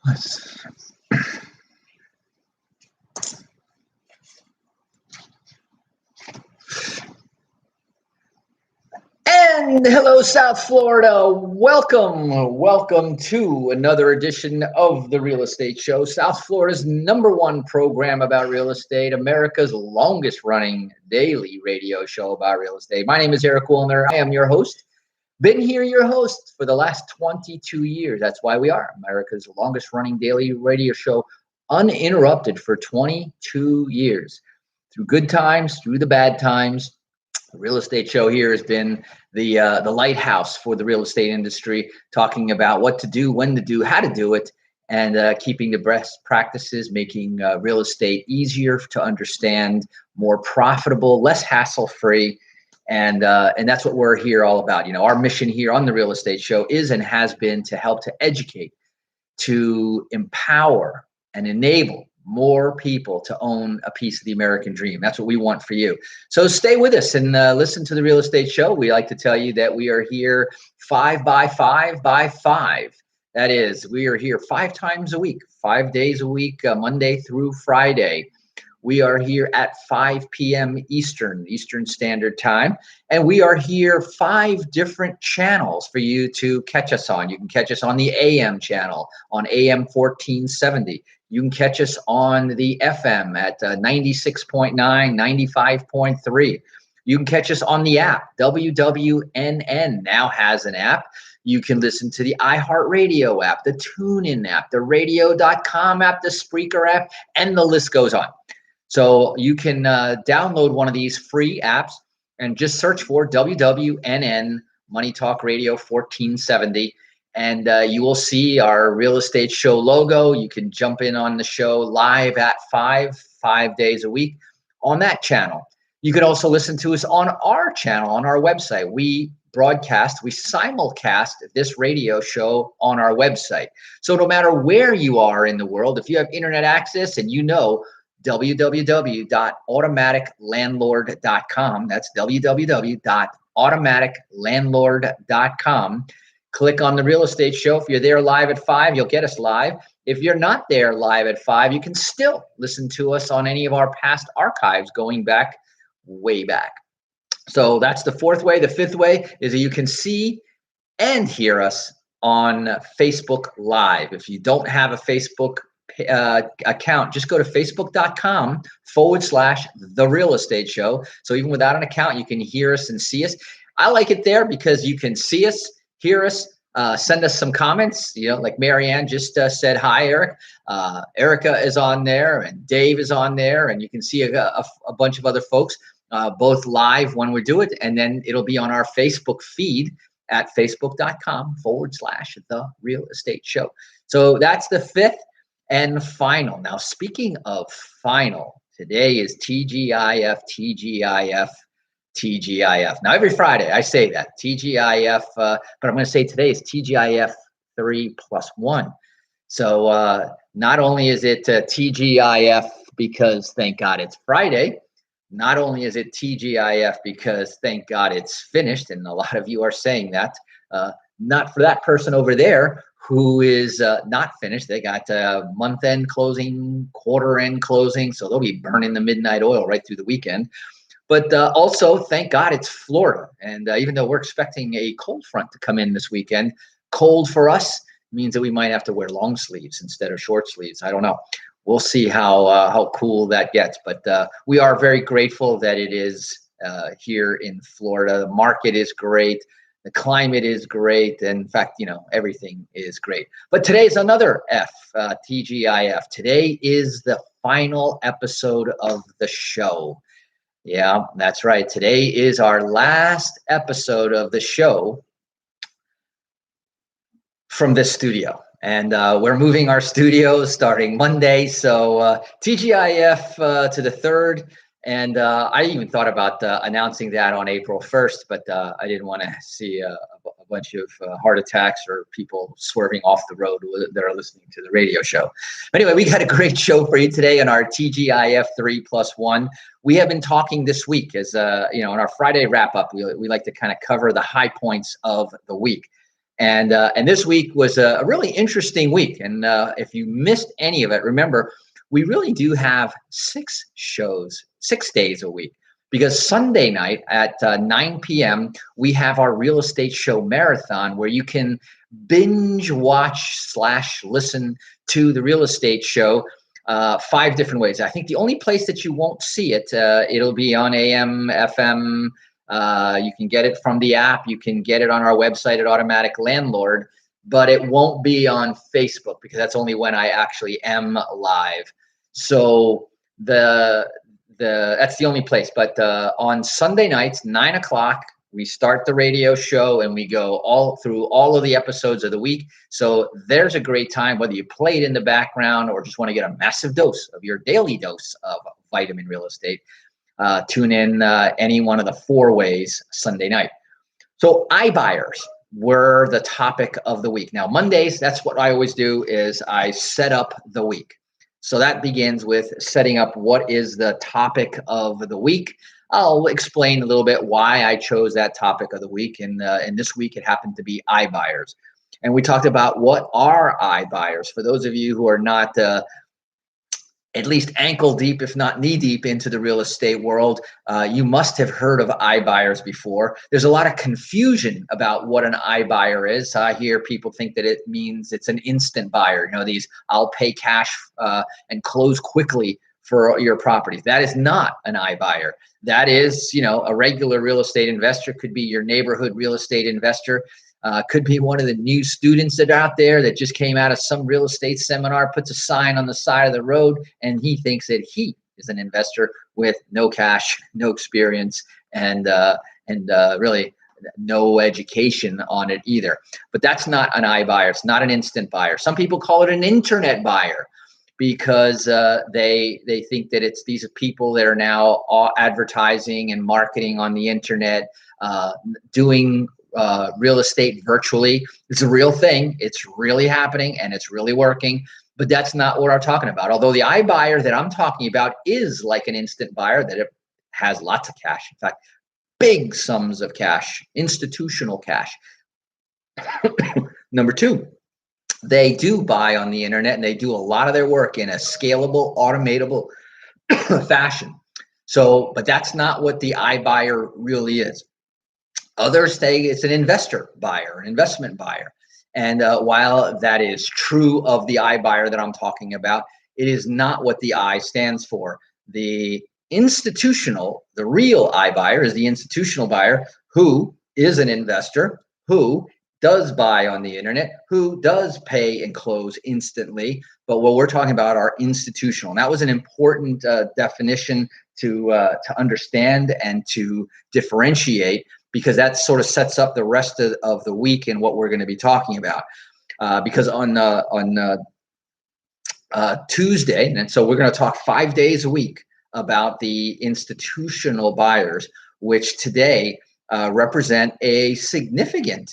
And hello, South Florida. Welcome to another edition of the Real Estate Show, South Florida's #1 program about real estate, America's longest running daily radio show about real estate. My name is Eric Willner. I am your host. Been here, your host, for the last 22 years. That's why we are America's longest running daily radio show, uninterrupted for 22 years. Through good times, through the bad times. The Real Estate Show here has been the lighthouse for the real estate industry, talking about what to do, when to do, how to do it, and keeping the best practices, making real estate easier to understand, more profitable, less hassle-free, and that's what we're here all about. You know, our mission here on the Real Estate Show is and has been to help to educate, to empower, and enable more people to own a piece of the American dream. That's what we want for you. So stay with us and listen to the Real Estate Show. We like to tell you that we are here 5 by 5 by 5. That is, we are here 5 times a week, 5 days a week, Monday through Friday. We are here at 5 p.m. Eastern Standard Time. And we are here 5 different channels for you to catch us on. You can catch us on the AM channel, on AM 1470. You can catch us on the FM at 96.9, 95.3. You can catch us on the app. WWNN now has an app. You can listen to the iHeartRadio app, the TuneIn app, the radio.com app, the Spreaker app, and the list goes on. So you can download one of these free apps and just search for WWNN Money Talk Radio 1470. And you will see our Real Estate Show logo. You can jump in on the show live at 5 days a week on that channel. You can also listen to us on our channel, on our website. We simulcast this radio show on our website. So no matter where you are in the world, if you have internet access and you know www.automaticlandlord.com, that's www.automaticlandlord.com. Click on the Real Estate Show. If you're there live at 5, you'll get us live. If you're not there live at 5, you can still listen to us on any of our past archives going back, way back. So that's the 4th way. The 5th way is that you can see and hear us on Facebook Live. If you don't have a Facebook account, just go to facebook.com/The Real Estate Show. So even without an account, you can hear us and see us. I like it there because you can see us, hear us, send us some comments. You know, like Marianne just said, hi, Eric. Erica is on there and Dave is on there. And you can see a bunch of other folks, both live when we do it. And then it'll be on our Facebook feed at facebook.com/The Real Estate Show. So that's the 5th and final. Now, speaking of final, today is TGIF. Now, every Friday I say that, TGIF, but I'm going to say today is TGIF 3+1. So not only is it TGIF because thank God it's Friday, not only is it TGIF because thank God it's finished, and a lot of you are saying that, not for that person over there who is not finished. They got month-end closing, quarter-end closing, so they'll be burning the midnight oil right through the weekend. But also, thank God it's Florida. And even though we're expecting a cold front to come in this weekend, cold for us means that we might have to wear long sleeves instead of short sleeves. I don't know. We'll see how cool that gets. But we are very grateful that it is here in Florida. The market is great. The climate is great. And in fact, you know, everything is great. But today is another F, TGIF. Today is the final episode of the show. Yeah, that's right. Today is our last episode of the show from this studio. And we're moving our studio starting Monday. So TGIF to the 3rd. And I even thought about announcing that on April 1st, but I didn't want to see a bunch of heart attacks or people swerving off the road that are listening to the radio show. Anyway, we got a great show for you today on our TGIF 3+1. We have been talking this week, as you know, on our Friday wrap up, we like to kind of cover the high points of the week. And this week was a really interesting week. And if you missed any of it, remember, we really do have 6 shows, 6 days a week. Because Sunday night at 9 p.m., we have our real estate show marathon where you can binge watch / listen to the real estate show 5 different ways. I think the only place that you won't see it, it'll be on AM, FM. You can get it from the app. You can get it on our website at Automatic Landlord, but it won't be on Facebook because that's only when I actually am live. So that's the only place. But on Sunday nights, 9 o'clock, we start the radio show and we go all through all of the episodes of the week. So there's a great time, whether you play it in the background or just want to get a massive dose of your daily dose of vitamin real estate. Tune in any one of the 4 ways Sunday night. So iBuyers were the topic of the week. Now, Mondays, that's what I always do is I set up the week. So that begins with setting up what is the topic of the week. I'll explain a little bit why I chose that topic of the week. And this week, it happened to be iBuyers. And we talked about what are iBuyers. For those of you who are not at least ankle deep, if not knee deep into the real estate world, you must have heard of iBuyers before. There's a lot of confusion about what an iBuyer is. I hear people think that it means it's an instant buyer. You know, these I'll pay cash and close quickly for your property. That is not an iBuyer. That is, you know, a regular real estate investor. Could be your neighborhood real estate investor. Could be one of the new students that are out there that just came out of some real estate seminar, puts a sign on the side of the road, and he thinks that he is an investor with no cash, no experience, and really no education on it either. But that's not an iBuyer. It's not an instant buyer. Some people call it an internet buyer because they think that it's these people that are now advertising and marketing on the internet, doing real estate virtually. It's a real thing. It's really happening and it's really working, but that's not what I'm talking about. Although the iBuyer that I'm talking about is like an instant buyer, that it has lots of cash. In fact, big sums of cash, institutional cash. Number 2, they do buy on the internet and they do a lot of their work in a scalable, automatable fashion. So, but that's not what the iBuyer really is. Others say it's an investor buyer, an investment buyer. And while that is true of the iBuyer that I'm talking about, it is not what the I stands for. The institutional, the real iBuyer is the institutional buyer who is an investor, who does buy on the internet, who does pay and close instantly. But what we're talking about are institutional. And that was an important definition to understand and to differentiate, because that sort of sets up the rest of the week and what we're going to be talking about. Because on Tuesday, and so we're going to talk 5 days a week about the institutional buyers, which today represent a significant,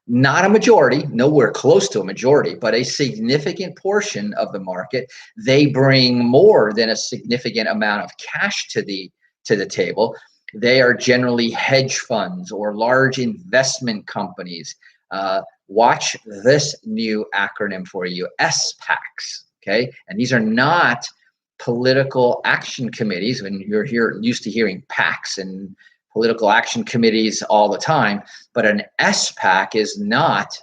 not a majority, nowhere close to a majority, but a significant portion of the market. They bring more than a significant amount of cash to the table. They are generally hedge funds or large investment companies. Watch this new acronym for you, SPACs, okay? And these are not political action committees. When you're used to hearing PACs and political action committees all the time, but an SPAC is not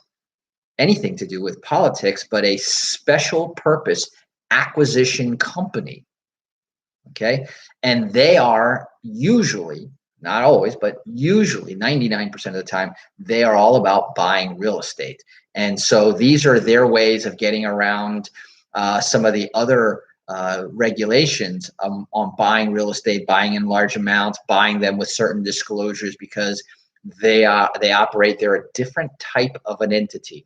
anything to do with politics, but a special purpose acquisition company. Okay. And they are usually, not always, but usually 99% of the time, they are all about buying real estate. And so these are their ways of getting around some of the other regulations on buying real estate, buying in large amounts, buying them with certain disclosures, because they operate, they're a different type of an entity.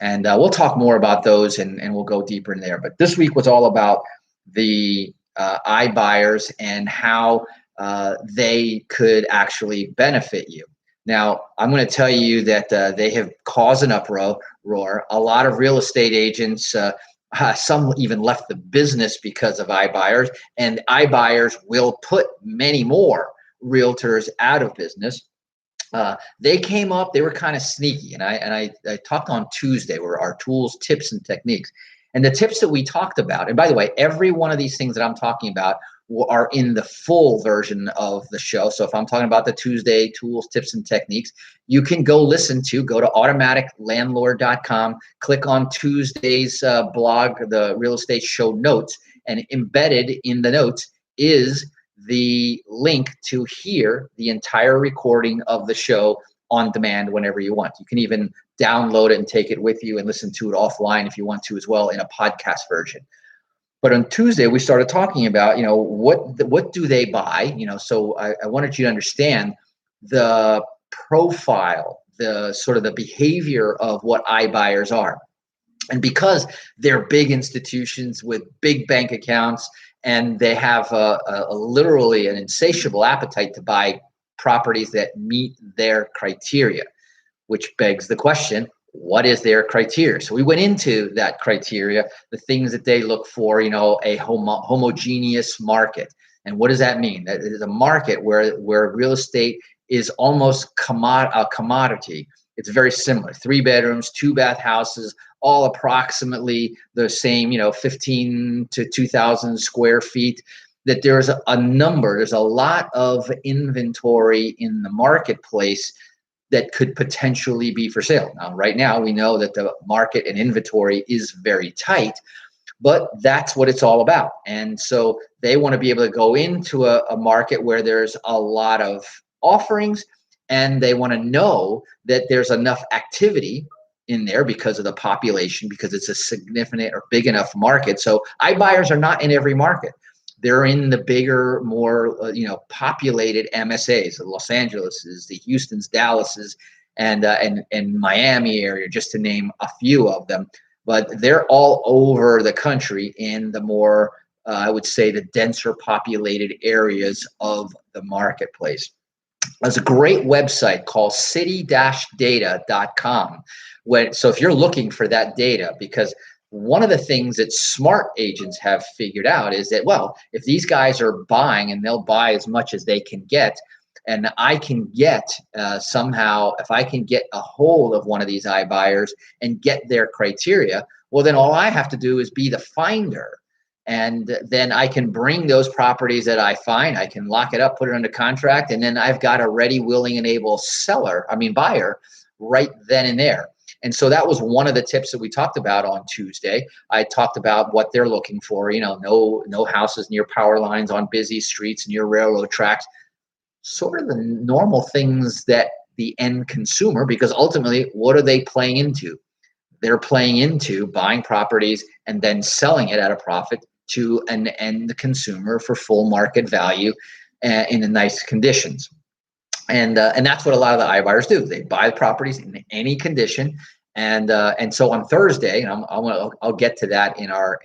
And we'll talk more about those and we'll go deeper in there. But this week was all about the iBuyers and how they could actually benefit you. Now, I'm going to tell you that they have caused an uproar. A lot of real estate agents, some even left the business because of iBuyers, and iBuyers will put many more realtors out of business. They came up, they were kind of sneaky. And I talked on Tuesday were our tools, tips, and techniques. And the tips that we talked about, and by the way, every one of these things that I'm talking about are in the full version of the show. So if I'm talking about the Tuesday tools, tips, and techniques, you can go to automaticlandlord.com, click on Tuesday's blog, the real estate show notes, and embedded in the notes is the link to hear the entire recording of the show on demand whenever you want. You can even download it and take it with you and listen to it offline if you want to as well in a podcast version. But on Tuesday, we started talking about, what do they buy? So I wanted you to understand the profile, the sort of the behavior of what iBuyers are. And because they're big institutions with big bank accounts, and they have a literally an insatiable appetite to buy properties that meet their criteria, which begs the question, what is their criteria? So we went into that criteria, the things that they look for, a homogeneous market. And what does that mean? That is a market where real estate is almost a commodity. It's very similar. 3 bedrooms, 2-bath houses, all approximately the same, 15 to 2,000 square feet. That there's there's a lot of inventory in the marketplace that could potentially be for sale. Now, right now, we know that the market and inventory is very tight, but that's what it's all about. And so they want to be able to go into a market where there's a lot of offerings, and they want to know that there's enough activity in there because of the population, because it's a significant or big enough market. So iBuyers are not in every market. They're in the bigger, more populated MSAs, the Los Angeleses, the Houstons, Dallases, and Miami area, just to name a few of them. But they're all over the country in the more, I would say, the denser populated areas of the marketplace. There's a great website called city-data.com. So if you're looking for that data, because one of the things that smart agents have figured out is that, well, if these guys are buying and they'll buy as much as they can get, and I can get somehow, if I can get a hold of one of these iBuyers and get their criteria, well, then all I have to do is be the finder. And then I can bring those properties that I find, I can lock it up, put it under contract, and then I've got a ready, willing, and able buyer right then and there. And so that was one of the tips that we talked about on Tuesday. I talked about what they're looking for, no houses near power lines, on busy streets, near railroad tracks, sort of the normal things that the end consumer, because ultimately, what are they playing into? They're playing into buying properties and then selling it at a profit to an end consumer for full market value in nice conditions. And that's what a lot of the iBuyers do. They buy properties in any condition. And so on Thursday, and I'll get to that in our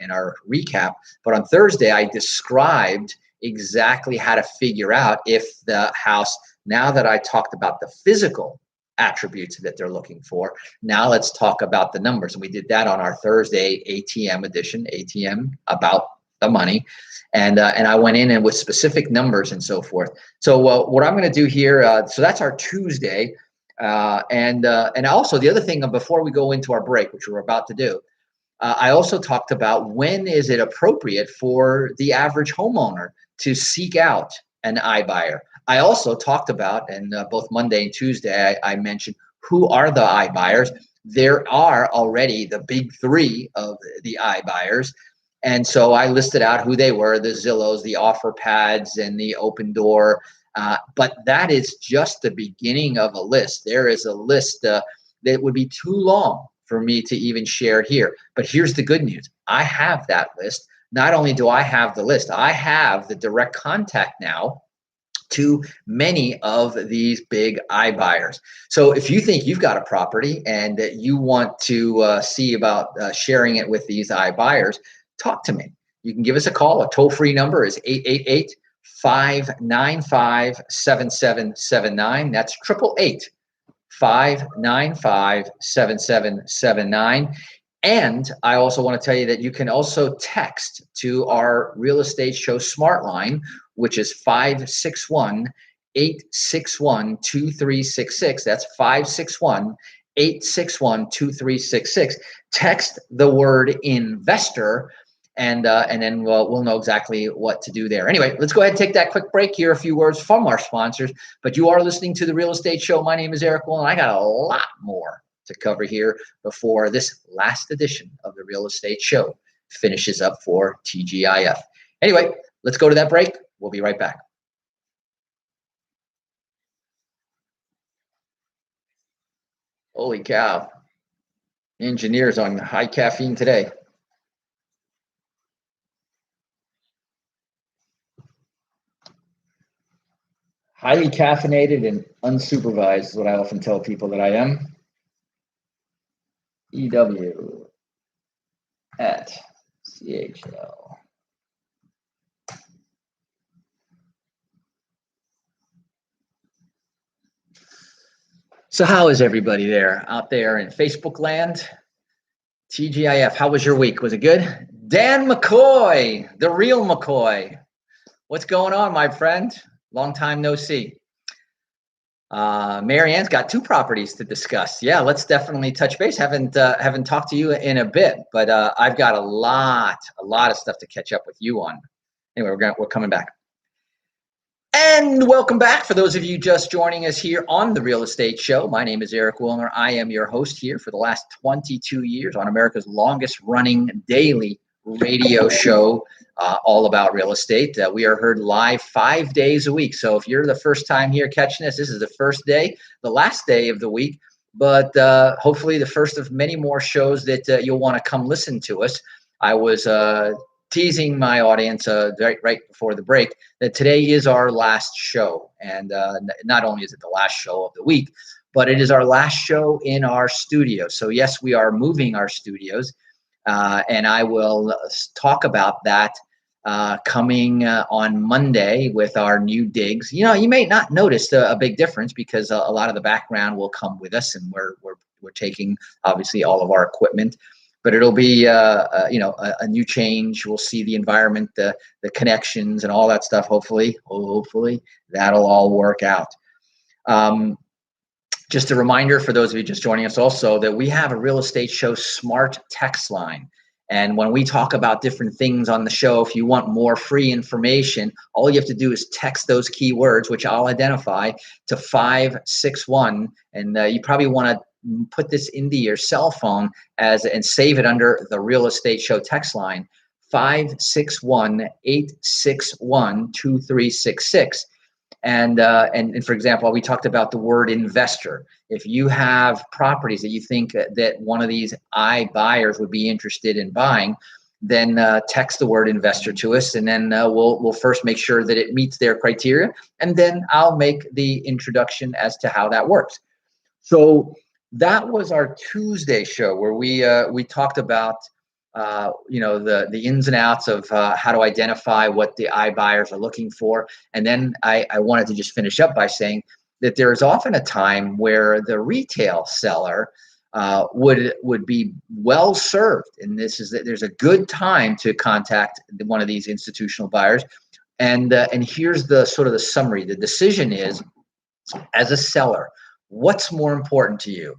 recap, but on Thursday I described exactly how to figure out if the house, now that I talked about the physical attributes that they're looking for, now let's talk about the numbers. And we did that on our Thursday ATM edition, ATM about the money. And I went in and with specific numbers and so forth. So what I'm going to do here, so that's our Tuesday. And also the other thing before we go into our break, which we're about to do, I also talked about when is it appropriate for the average homeowner to seek out an iBuyer. I also talked about, and both Monday and Tuesday, I mentioned who are the iBuyers. There are already the big 3 of the iBuyers. And so I listed out who they were, the Zillows, the OfferPads, and the Open Door. But that is just the beginning of a list. There is a list that would be too long for me to even share here. But here's the good news. I have that list. Not only do I have the list, I have the direct contact now to many of these big iBuyers. So if you think you've got a property and that you want to see about sharing it with these iBuyers, talk to me. You can give us a call. A toll-free number is 888-595-7779. That's 888-595-7779. And I also want to tell you that you can also text to our Real Estate Show Smart Line, which is 561-8 561-861-2366. That's 561-861-2366. Text the word investor, and then we'll know exactly what to do there. Anyway, let's go ahead and take that quick break here. A few words from our sponsors. But you are listening to The Real Estate Show. My name is Eric Willner, and I got a lot more to cover here before this last edition of The Real Estate Show finishes up for TGIF. Anyway, let's go to that break. We'll be right back. Holy cow. Engineers on high caffeine today. Highly caffeinated and unsupervised is what I often tell people that I am. EW at CHL. So how is everybody there out there in Facebook land? TGIF, how was your week? Was it good? Dan McCoy, the real McCoy. What's going on, my friend? Long time no see. Mary Ann's got 2 properties to discuss. Yeah, let's definitely touch base. Haven't talked to you in a bit, but I've got a lot of stuff to catch up with you on. Anyway, we're coming back. And welcome back. For those of you just joining us here on The Real Estate Show, my name is Eric Willner. I am your host here for the last 22 years on America's longest running daily radio show, all about real estate. We are heard live 5 days a week. So if you're the first time here catching us, this is the first day, the last day of the week, but hopefully the first of many more shows that you'll want to come listen to us. I was teasing my audience right before the break that today is our last show. And not only is it the last show of the week, but it is our last show in our studio. So yes, we are moving our studios, and I will talk about that coming on Monday with our new digs. You know, you may not notice a big difference because a lot of the background will come with us, and we're taking obviously all of our equipment. But it'll be, a new change. We'll see the environment, the connections, and all that stuff. Hopefully, that'll all work out. Just a reminder for those of you just joining us also that we have a Real Estate Show smart text line. And when we talk about different things on the show, if you want more free information, all you have to do is text those keywords, which I'll identify, to 561. And you probably want to put this into your cell phone and save it under the Real Estate Show text line, 561-861-2366. And for example, we talked about the word investor. If you have properties that you think that one of these iBuyers would be interested in buying, then text the word investor to us, and then we'll first make sure that it meets their criteria, and then I'll make the introduction as to how that works. So that was our Tuesday show where we talked about the ins and outs of how to identify what the iBuyers are looking for. And then I wanted to just finish up by saying that there is often a time where the retail seller would be well served. And there's a good time to contact one of these institutional buyers. And here's the sort of the summary. The decision is, as a seller, what's more important to you?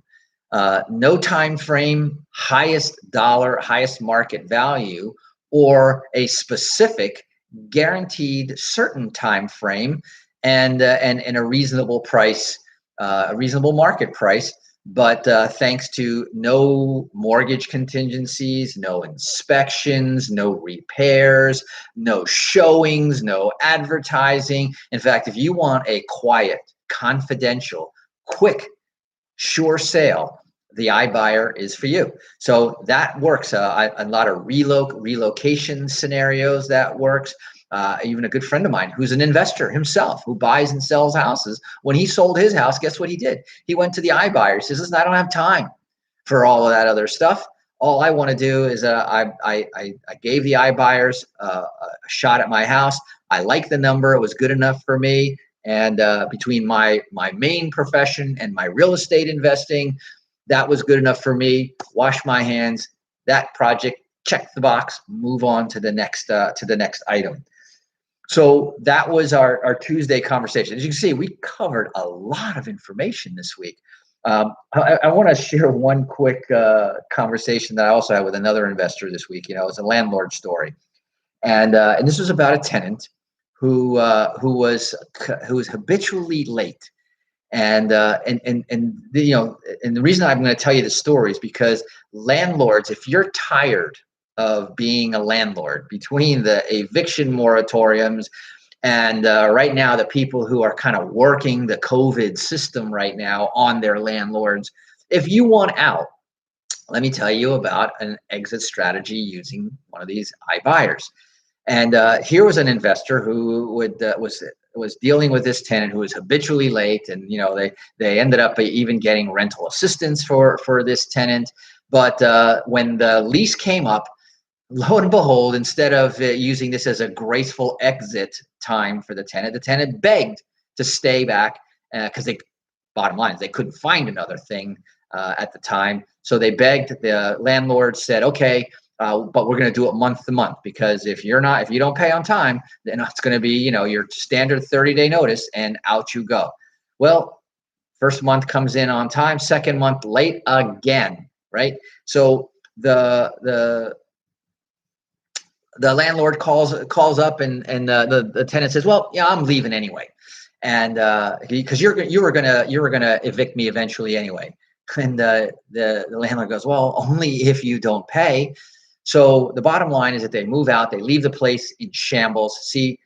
No time frame, highest dollar, highest market value, or a specific guaranteed certain time frame and a reasonable price, a reasonable market price, but thanks to no mortgage contingencies, no inspections, no repairs, no showings, no advertising. In fact, if you want a quiet, confidential, quick, sure sale, the iBuyer is for you. So that works. A lot of relocation scenarios that works. Even a good friend of mine who's an investor himself, who buys and sells houses. When he sold his house, guess what he did? He went to the iBuyer. He says, listen, I don't have time for all of that other stuff. All I want to do is I gave the iBuyers a shot at my house. I like the number. It was good enough for me. And between my main profession and my real estate investing, that was good enough for me. Wash my hands. That project, check the box. Move on to the next item. So that was our Tuesday conversation. As you can see, we covered a lot of information this week. I want to share one quick conversation that I also had with another investor this week. It's a landlord story, and this was about a tenant who was habitually late. And the reason I'm going to tell you the story is because landlords, if you're tired of being a landlord, between the eviction moratoriums and right now the people who are kind of working the COVID system right now on their landlords, if you want out, let me tell you about an exit strategy using one of these iBuyers. And here was an investor who was dealing with this tenant who was habitually late, and they ended up even getting rental assistance for this tenant. But when the lease came up, lo and behold, instead of using this as a graceful exit time for the tenant begged to stay back because bottom line is they couldn't find another thing at the time. So they begged. The landlord said, okay, but we're going to do it month to month, because if you don't pay on time, then it's going to be, your standard 30-day notice and out you go. Well, first month comes in on time, second month late again, right? So the landlord calls up and the tenant says, well, yeah, I'm leaving anyway. And because you were gonna evict me eventually anyway. And the landlord goes, well, only if you don't pay. So the bottom line is that they move out, they leave the place in shambles. See,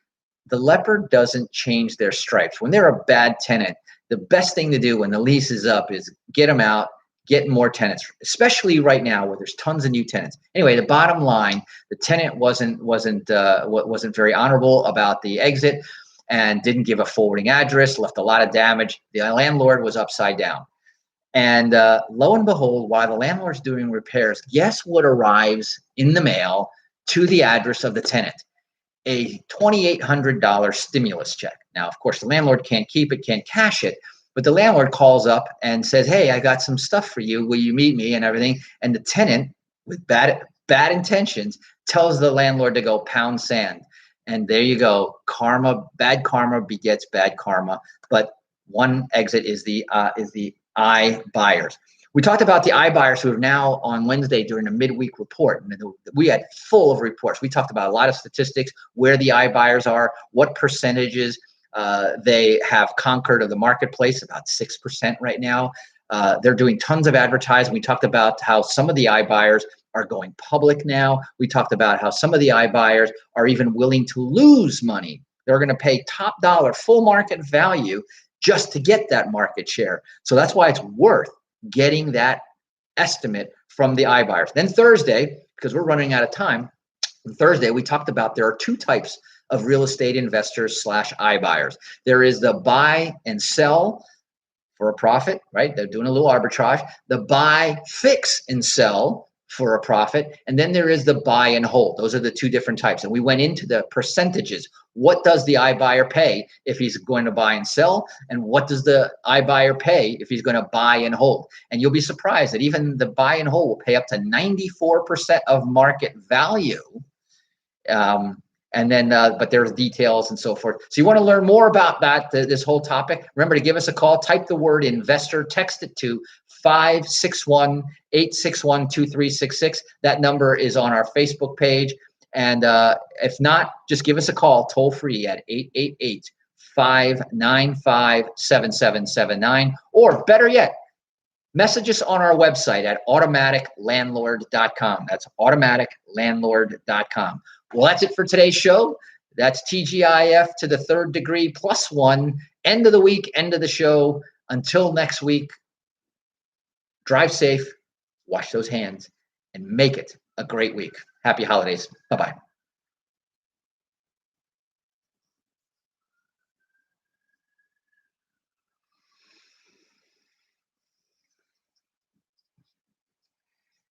the leopard doesn't change their stripes. When they're a bad tenant, the best thing to do when the lease is up is get them out, get more tenants, especially right now where there's tons of new tenants. Anyway, the bottom line, the tenant wasn't very honorable about the exit and didn't give a forwarding address, left a lot of damage. The landlord was upside down. And lo and behold, while the landlord's doing repairs, guess what arrives in the mail to the address of the tenant? A $2,800 stimulus check. Now, of course, the landlord can't keep it, can't cash it, but the landlord calls up and says, hey, I got some stuff for you. Will you meet me and everything? And the tenant, with bad intentions, tells the landlord to go pound sand. And there you go. Bad karma begets bad karma. But one exit is the iBuyers. We talked about the iBuyers who are now on Wednesday during a midweek report. We had full of reports. We talked about a lot of statistics, where the iBuyers are, what percentages they have conquered of the marketplace, about 6% right now. They're doing tons of advertising. We talked about how some of the iBuyers are going public now. We talked about how some of the iBuyers are even willing to lose money. They're going to pay top dollar, full market value, just to get that market share. So that's why it's worth getting that estimate from the iBuyers. Then Thursday, because we're running out of time, Thursday we talked about there are two types of real estate investors / iBuyers. There is the buy and sell for a profit, right? They're doing a little arbitrage. The buy, fix, and sell for a profit. And then there is the buy and hold. Those are the two different types. And we went into the percentages. What does the iBuyer pay if he's going to buy and sell? And what does the iBuyer pay if he's going to buy and hold? And you'll be surprised that even the buy and hold will pay up to 94% of market value. And then, but there's details and so forth. So you want to learn more about that, this whole topic, remember to give us a call. Type the word investor, text it to 561-861-2366. That number is on our Facebook page. And if not, just give us a call toll free at 888-595-7779. Or better yet, message us on our website at automaticlandlord.com. That's automaticlandlord.com. Well, that's it for today's show. That's TGIF to the third degree +1. End of the week, end of the show. Until next week, drive safe, wash those hands, and make it a great week. Happy holidays. Bye-bye.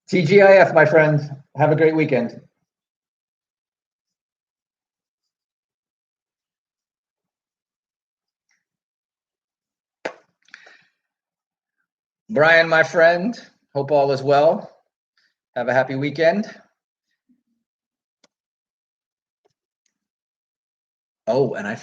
TGIF, my friends. Have a great weekend. Brian, my friend, hope all is well. Have a happy weekend. Oh, and I